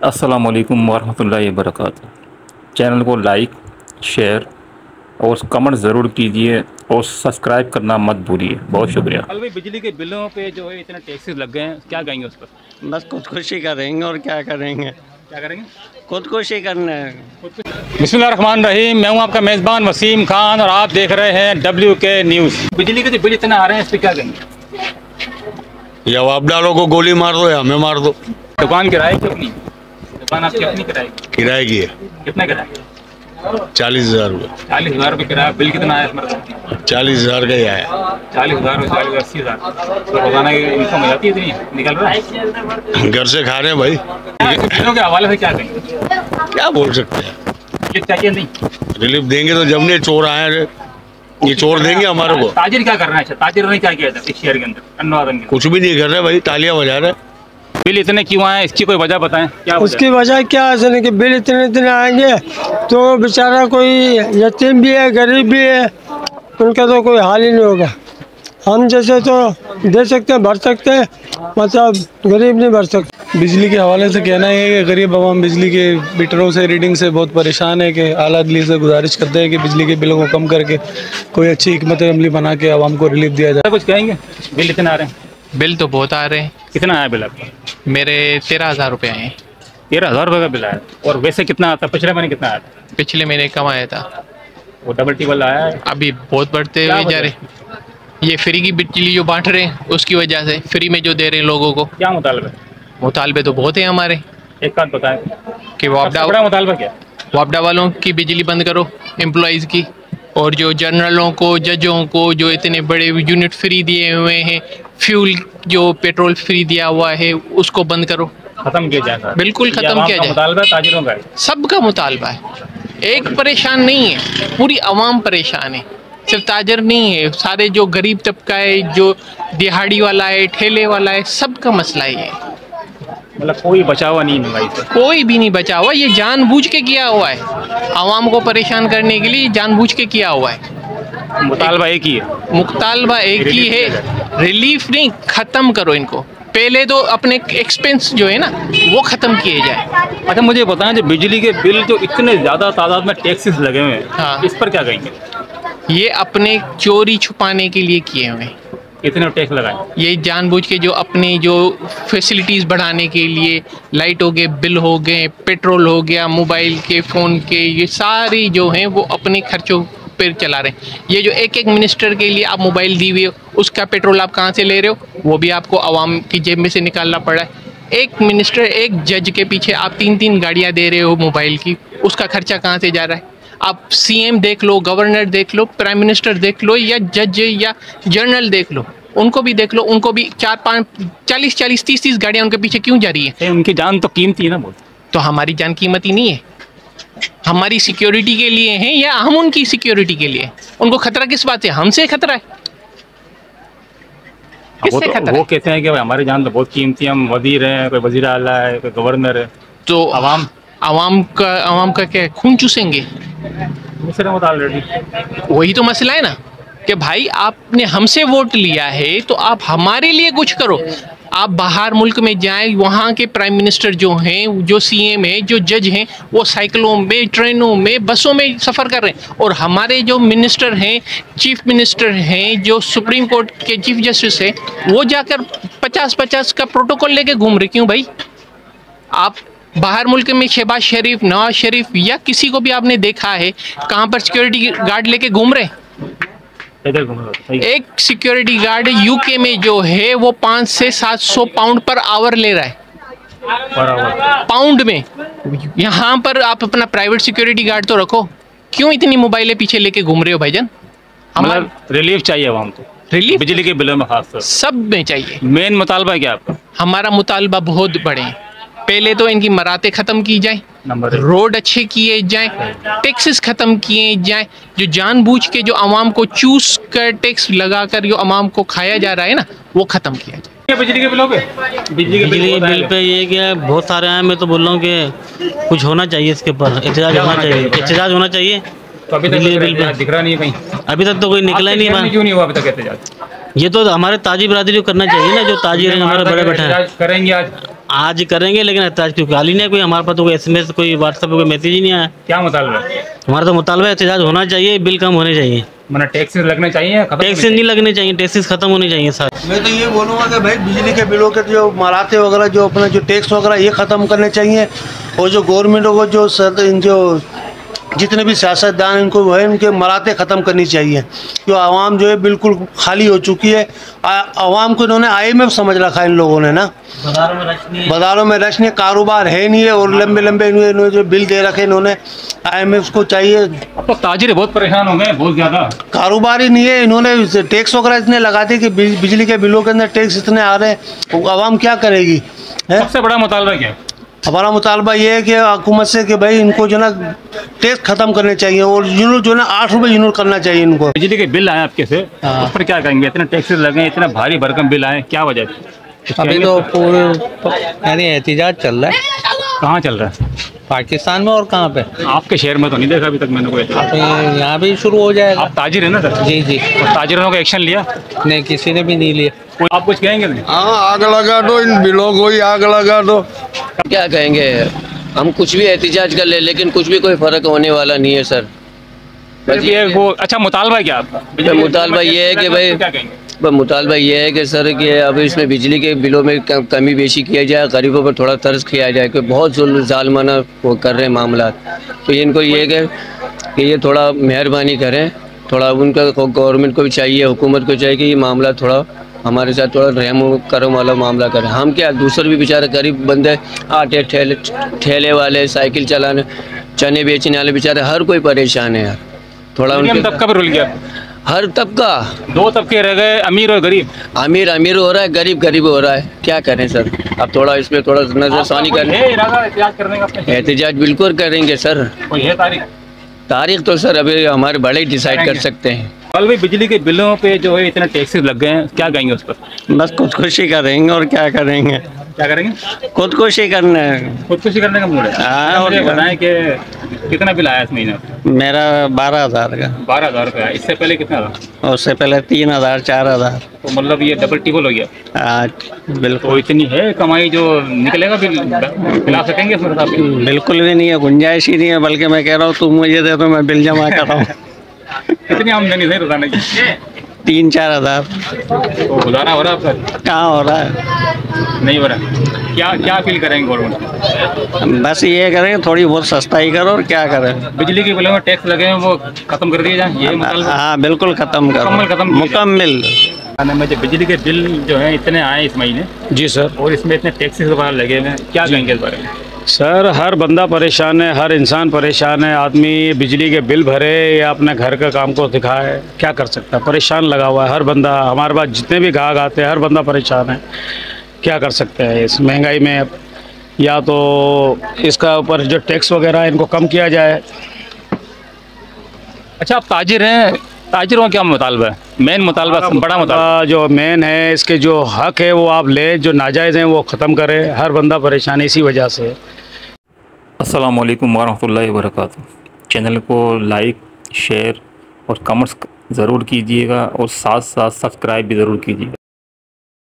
अस्सलाम वालेकुम वरहमतुल्लाहि वबरकातुहू। चैनल को लाइक, शेयर और कमेंट ज़रूर कीजिए और सब्सक्राइब करना मत भूलिए। बहुत शुक्रिया। भाई बिजली के बिलों पे जो है इतने टैक्सेस लग गए हैं, क्या कहेंगे उस पर? बस खुदकुशी करेंगे और क्या करेंगे। क्या करेंगे? खुदकुशी करना है। बिस्मिल्लाहिर्रहमानिर्रहीम। मैं हूँ आपका मेज़बान वसीम खान और आप देख रहे हैं WK न्यूज़। बिजली के जो बिल इतने आ रहे हैं, इस पर क्या कहेंगे? या आप डालो को गोली मार दो या हमें मार दो। दुकान किराए की अपनी? दुकान आपकी अपनी किराए की? किराए की है। कितना किराया? 40,000 रुपये। 40,000 रुपये किराया। बिल कितना आया इसमें? 40,000 का ही आया। 40,000 40 80,000 तो रोजाना की इनकम हो जाती है, इतनी निकल रहा है। घर से खा रहे हैं भाई। बिलों के हवाले से क्या कहेंगे? क्या बोल सकते हैं? रिलीफ चाहिए नहीं? रिलीफ देंगे तो जब नहीं चोर आए हैं, ये चोर देंगे हमारे को। ताजिर क्या कर रहे हैं? ताजिर ने क्या किया था इस शहर के अंदर अन्नवादन के? कुछ भी नहीं कर रहे भाई, तालियां बजा रहे। बिल इतने क्यों आए, इसकी कोई वजह बताएं। क्या उसकी वजह क्या है कि बिल इतने आएंगे तो बेचारा कोई यतीम भी है, गरीब भी है, उनका तो कोई हाल ही नहीं होगा। हम जैसे तो दे सकते हैं, भर सकते हैं, मतलब गरीब नहीं भर सकते। बिजली के हवाले से कहना है कि गरीब आवाम बिजली के मीटरों से रीडिंग से बहुत परेशान है कि आला अदली से गुजारिश करते हैं कि बिजली के बिलों को कम करके कोई अच्छी हिकमत अमली बना के आवाम को रिलीफ दिया जाए। कुछ कहेंगे? बिल इतने आ रहे हैं? बिल तो बहुत आ रहे हैं। कितना आया बिल आपका? मेरे 13,000 रुपये आए हैं। 13,000 रुपये का बिल आया। और वैसे कितना आता? पिछले महीने कितना आया था? पिछले महीने कम आया था। वो डबल टिबल आया है? अभी बहुत बढ़ते हुए जा रहे। ये फ्री की बिजली जो बांट रहे हैं उसकी वजह से, फ्री में जो दे रहे हैं लोगों को। क्या मुतालबे? मुतालबे तो बहुत हैं हमारे। एक बात बताएं कि वापडा मुतालबा क्या? वापडा वालों की बिजली बंद करो, एम्प्लॉइज़ की, और जो जनरलों को, जजों को जो इतने बड़े यूनिट फ्री दिए हुए हैं, फ्यूल जो पेट्रोल फ्री दिया हुआ है उसको बंद करो, खत्म किया जाए। बिल्कुल खत्म किया जाए। मुतालबा ताजिरों का है, सबका मुतालबा है। एक परेशान नहीं है, पूरी आवाम परेशान है। सिर्फ ताजर नहीं है, सारे जो गरीब तबका है, जो दिहाड़ी वाला है, ठेले वाला है, सबका मसला ही है। मतलब कोई बचा हुआ नहीं है भाई, कोई भी नहीं बचा हुआ। ये जानबूझ के किया हुआ है, आवाम को परेशान करने के लिए जानबूझ के किया हुआ है। मुतालबा एक ही है। मुतालबा एक ही है, रिलीफ नहीं, ख़त्म करो इनको। पहले तो अपने एक्सपेंस जो है ना वो ख़त्म किए जाए। अच्छा मुझे बताएं, जो बिजली के बिल जो इतने ज़्यादा तादाद में टैक्सेस लगे हुए हैं, हाँ, इस पर क्या कहेंगे? ये अपने चोरी छुपाने के लिए किए हुए हैं। इतने टैक्स लगाए? ये जानबूझ के जो अपने जो फैसिलिटीज़ बढ़ाने के लिए, लाइट हो गए, बिल हो गए, पेट्रोल हो गया, मोबाइल के, फ़ोन के, ये सारी जो हैं वो अपने खर्चों पर चला रहे हैं। ये जो एक एक मिनिस्टर के लिए आप मोबाइल दी हुई हो, उसका पेट्रोल आप कहाँ से ले रहे हो? वो भी आपको आवाम की जेब में से निकालना पड़ा है। एक मिनिस्टर, एक जज के पीछे आप 3-3 गाड़ियाँ दे रहे हो मोबाइल की, उसका खर्चा कहाँ से जा रहा है? आप CM देख लो, गवर्नर देख लो, प्राइम मिनिस्टर देख लो, या जज या जनरल देख लो, उनको भी देख लो, उनको भी 4-5 40-40 30-30 गाड़ियाँ उनके पीछे क्यों जा रही है? उनकी जान तो कीमती है ना बहुत। तो हमारी जान कीमती नहीं है? हमारी सिक्योरिटी के लिए है या हम उनकी सिक्योरिटी के लिए? उनको खतरा किस बात से? हमसे खतरा है। किससे खतरा? वो कहते हैं कि भाई हमारी जान तो बहुत कीमती है, हम वजीर हैं, कोई वजीर आला है, कोई गवर्नर है, तो आवाम का क्या खून चूसेंगे? वही तो मसला है ना कि भाई आपने हमसे वोट लिया है तो आप हमारे लिए कुछ करो। आप बाहर मुल्क में जाएं, वहाँ के प्राइम मिनिस्टर जो हैं, जो CM हैं, जो जज हैं, वो साइकिलों में, ट्रेनों में, बसों में सफ़र कर रहे हैं, और हमारे जो मिनिस्टर हैं, चीफ मिनिस्टर हैं, जो सुप्रीम कोर्ट के चीफ जस्टिस हैं, वो जाकर 50-50 का प्रोटोकॉल लेके घूम रहे। क्यों भाई? आप बाहर मुल्क में शहबाज शरीफ, नवाज शरीफ या किसी को भी आपने देखा है कहाँ पर सिक्योरिटी गार्ड लेके घूम रहे? एक सिक्योरिटी गार्ड UK में जो है वो 500 से 700 पाउंड पर आवर ले रहा है, पाउंड में। यहाँ पर आप अपना प्राइवेट सिक्योरिटी गार्ड तो रखो। क्यों इतनी मोबाइलें पीछे लेके घूम रहे हो भाईजान? हमारा रिलीफ चाहिए आवाम को, रिलीफ बिजली के बिलों में खास सब में चाहिए। मेन मुतालबा क्या आपका? हमारा मुतालबा बहुत बड़े हैं। पहले तो इनकी मराते ख़त्म की जाए, रोड अच्छे किए जाएं, टैक्सेस ख़त्म किए जाएं। जो जानबूझ के जो आवाम को चूस कर टैक्स लगाकर जो आवाम को खाया जा रहा है ना, वो ख़त्म किया जाए। बिजली के बिलों पे, बिजली के बिल पे ये क्या बहुत सारे हैं। मैं तो बोल रहा हूँ कि कुछ होना चाहिए, इसके ऊपर एहतजाज होना चाहिए, एहतजाज होना चाहिए। तो अभी बिजली बिल पे दिख रहा नहीं है कहीं, अभी तक तो कोई निकला ही नहीं। क्यों नहीं हुआ अभी तक एहतजाज? ये तो हमारे ताजी बरादरी को करना चाहिए ना, जो ताजिर हैं हमारे बड़े बैठे हैं। करेंगे आज आज करेंगे, लेकिन एहतजाज क्योंकि हाल ही नहीं कोई हमारे पास तो कोई SMS कोई व्हाट्सएप पे कोई मैसेज ही नहीं आया। क्या मुतालबा है? हमारा तो मुतालबा एहतजाज होना चाहिए, बिल कम होने चाहिए, मैंने टैक्सेस लगने चाहिए, टैक्सेस नहीं लगने चाहिए, टैक्सेस खत्म होने चाहिए सर। मैं तो ये बोलूँगा कि भाई बिजली के बिलों के जो मराते वगैरह जो अपना जो टैक्स वगैरह ये ख़त्म करने चाहिए, और जो गवर्नमेंट को जो जितने भी सियासतदान इनको वो है इनके मराते ख़त्म करनी चाहिए। जो आवाम जो है बिल्कुल खाली हो चुकी है। आवाम को इन्होंने IMF समझ रखा है इन लोगों ने ना, बाज़ारों में रश नहीं, कारोबार है नहीं है, और लंबे लंबे इन्होंने जो बिल दे रखे इन्होंने IMF को चाहिए। अब तो ताजिर बहुत परेशान हो गए, बहुत ज़्यादा कारोबार ही नहीं है, इन्होंने टैक्स वगैरह इतने लगा दिए कि बिजली के बिलों के अंदर टैक्स इतने आ रहे हैं, आवाम क्या करेगी? सबसे बड़ा मुतालबा क्या है? हमारा मुतालबा ये है कि हुकूमत से कि भाई इनको जो ना टैक्स ख़त्म करने चाहिए, और यूनिट जो ना 8 रुपये यूनिट करना चाहिए इनको। बिजली के बिल आए आपके से, उस पर क्या कहेंगे? इतने टैक्सेस लगे, इतना भारी भरकम बिल आए, क्या वजह है? अभी तो पूरे यानी एहतिजाज चल रहा है। कहाँ चल रहा है? पाकिस्तान में और कहाँ पे? आपके शहर में तो नहीं देखा अभी तक मैंने कोई। यहाँ भी शुरू हो जाएगा। आप ताजिर है ना सर? जी जी। तो ताजिरों का एक्शन लिया? नहीं, किसी ने भी नहीं लिया। आप कुछ कहेंगे? नहीं, हाँ, आग लगा दो, इन बिलों को ही आग लगा दो। क्या कहेंगे, हम कुछ भी एहतिजाज कर ले, लेकिन कुछ भी कोई फ़र्क होने वाला नहीं है सर। बस ये वो अच्छा मुतालबा है क्या आपका? मुतालबा ये है कि भाई, मुतालबा ये है कि सर कि अब इसमें बिजली के बिलों में कमी बेशी किया जाए, गरीबों पर थोड़ा तर्ज किया जाए, कि बहुत ज़ालमाना वो कर रहे हैं मामला। तो इनको ये है कि ये थोड़ा मेहरबानी करें, थोड़ा उनका गवर्नमेंट को भी चाहिए, हुकूमत को चाहिए कि ये मामला थोड़ा हमारे साथ थोड़ा रहम करम वाला मामला करें। हम क्या, दूसरे भी बेचारे गरीब बंदे, आटे ठेले वाले, साइकिल चलाने, चने बेचने वाले बेचारे, हर कोई परेशान है यार। थोड़ा उनके तबका भी रुल गया, हर तबका, 2 तबके रह गए, अमीर और गरीब। अमीर हो रहा है, गरीब हो रहा है। क्या करें सर, अब थोड़ा इसमें थोड़ा नजरसानी करें। एहतिजाज बिल्कुल करेंगे सर। कोई है तारीख तो सर अभी हमारे बड़े डिसाइड कर सकते हैं। कल भाई बिजली के बिलों पे जो है इतने टैक्सेस लग गए हैं, क्या कहेंगे उस पर? बस खुदकुशी करेंगे और क्या करेंगे? क्या करेंगे? खुदकुशी करना है। खुदकुशी करने का मूड है? हाँ, और बताएं कि कितना बिल आया इस महीने? मेरा 12,000 का। 12,000 रुपया। इससे पहले कितना था? उससे पहले 3,000 4,000। तो मतलब ये डबल टिबल हो गया। बिल्कुल। तो इतनी है कमाई जो निकलेगा बिल खिला सकेंगे इसमें? बिल्कुल भी नहीं है, गुंजाइश ही नहीं है। बल्कि मैं कह रहा हूँ तुम मुझे दे दो, मैं बिल जमा कर रहा हूँ। कितनी आमदनी है रोजाना की? 3-4 हज़ार। तो गुजारा हो रहा है आपका? कहाँ हो रहा है? नहीं हो रहा। क्या अपील करेंगे गवर्नमेंट? बस ये करें, थोड़ी बहुत सस्ताई करो और क्या करें। बिजली के बिलों में टैक्स लगे हैं वो खत्म कर दिए जाए, ये मतलब? हाँ बिल्कुल खत्म करो, मुकम्मल। जो बिजली के बिल जो है इतने आए इस महीने? जी सर। और इसमें इतने टैक्सेस वगैरह लगे हुए हैं, क्या कहेंगे इस बारे में? सर हर बंदा परेशान है, हर इंसान परेशान है। आदमी बिजली के बिल भरे या अपने घर का काम को दिखाए, क्या कर सकता है? परेशान लगा हुआ है हर बंदा। हमारे पास जितने भी ग्राहक आते हैं हर बंदा परेशान है। क्या कर सकते हैं इस महंगाई में? या तो इसका ऊपर जो टैक्स वगैरह है इनको कम किया जाए। अच्छा, आप ताजिर हैं, ताजिरों का क्या मुतालबा है? मेन मुतालबा, बड़ा मुतालबा जो मेन है, इसके जो हक है वो आप ले, जो नाजायज़ हैं वो ख़त्म करें। हर बंदा परेशान है इसी वजह से। अस्सलाम वालेकुम वरहमतुल्लाहि वबरकातुहू। चैनल को लाइक, शेयर और कमेंट्स ज़रूर कीजिएगा, और साथ साथ सब्सक्राइब भी ज़रूर कीजिएगा।